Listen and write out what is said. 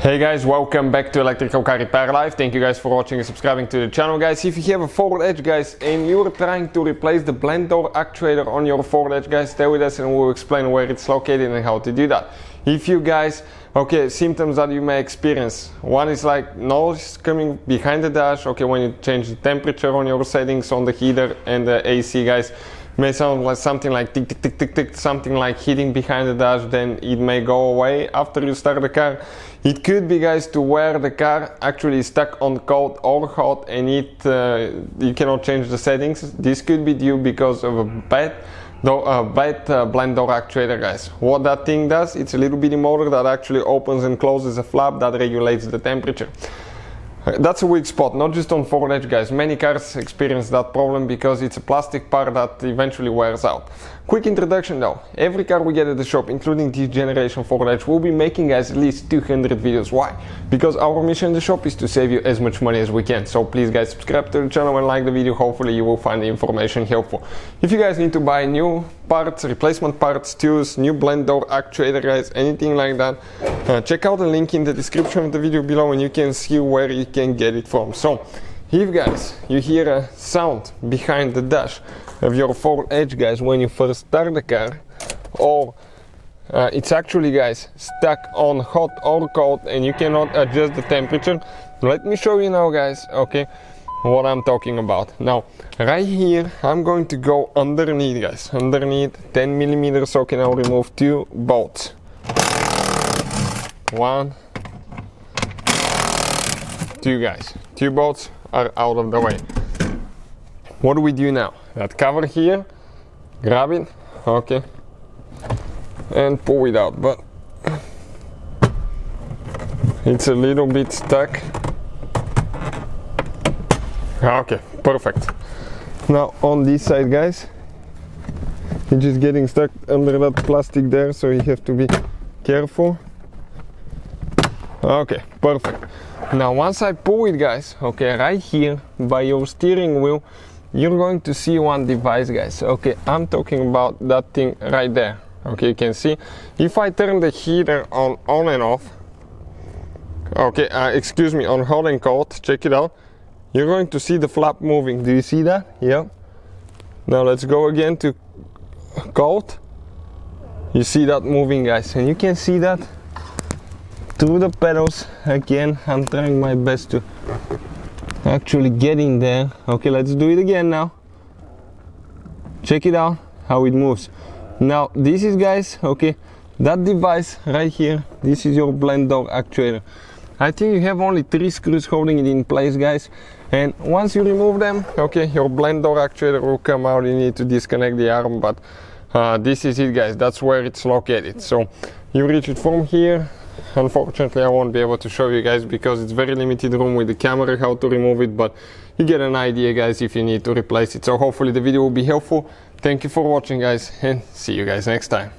Hey guys, welcome back to Electrical Car Repair Live. Thank you guys for watching and subscribing to the channel, guys. If you have a forward edge, guys, and you're trying to replace the blend door actuator on your forward edge, guys, stay with us and we'll explain where it's located and how to do that. If you guys, symptoms that you may experience, one is like noise coming behind the dash, when you change the temperature on your settings on the heater and the AC, guys, may sound like something like tick tick tick tick tick, something like hitting behind the dash, then it may go away after you start the car. It could be, guys, to where the car actually is stuck on cold or hot and you cannot change the settings. This could be due because of a bad blend door actuator, guys. What that thing does, it's a little bitty motor that actually opens and closes a flap that regulates the temperature. That's a weak spot, not just on forward edge, guys. Many cars experience that problem because it's a plastic part that eventually wears out. Quick introduction though, every car we get at the shop, including this generation forward edge, will be making, guys, at least 200 videos. Why? Because our mission in the shop is to save you as much money as we can. So please, guys, subscribe to the channel and like the video. Hopefully you will find the information helpful. If you guys need to buy new parts, replacement parts, tools, new blend door actuator, guys, anything like that, check out the link in the description of the video below and you can see where you can get it from. So if, guys, you hear a sound behind the dash of your forward edge, guys, when you first start the car, or it's actually, guys, stuck on hot or cold and you cannot adjust the temperature, let me show you now, guys, what I'm talking about. Now right here I'm going to go underneath, guys, underneath 10 millimeters. I'll remove two bolts. One, two, guys, two bolts are out of the way. What do we do now? That cover here, grab it, and pull it out, but it's a little bit stuck. Okay, perfect. Now on this side, guys, it's just getting stuck under that plastic there, so you have to be careful. Okay, perfect. Now once I pull it, guys, right here by your steering wheel, you're going to see one device, guys. I'm talking about that thing right there. You can see if I turn the heater on and off, on hot and cold, check it out, you're going to see the flap moving. Do you see that? Yeah. Now let's go again to cold. You see that moving, guys, and you can see that through the pedals. Again, I'm trying my best to actually get in there. Let's do it again now. Check it out how it moves. Now this is, guys, that device right here, this is your blend door actuator. I think you have only 3 screws holding it in place, guys, and once you remove them, your blend door actuator will come out. You need to disconnect the arm, but this is it, guys. That's where it's located. So you reach it from here. Unfortunately, I won't be able to show you guys because it's very limited room with the camera how to remove it, but you get an idea, guys, if you need to replace it. So hopefully the video will be helpful. Thank you for watching, guys, and see you guys next time.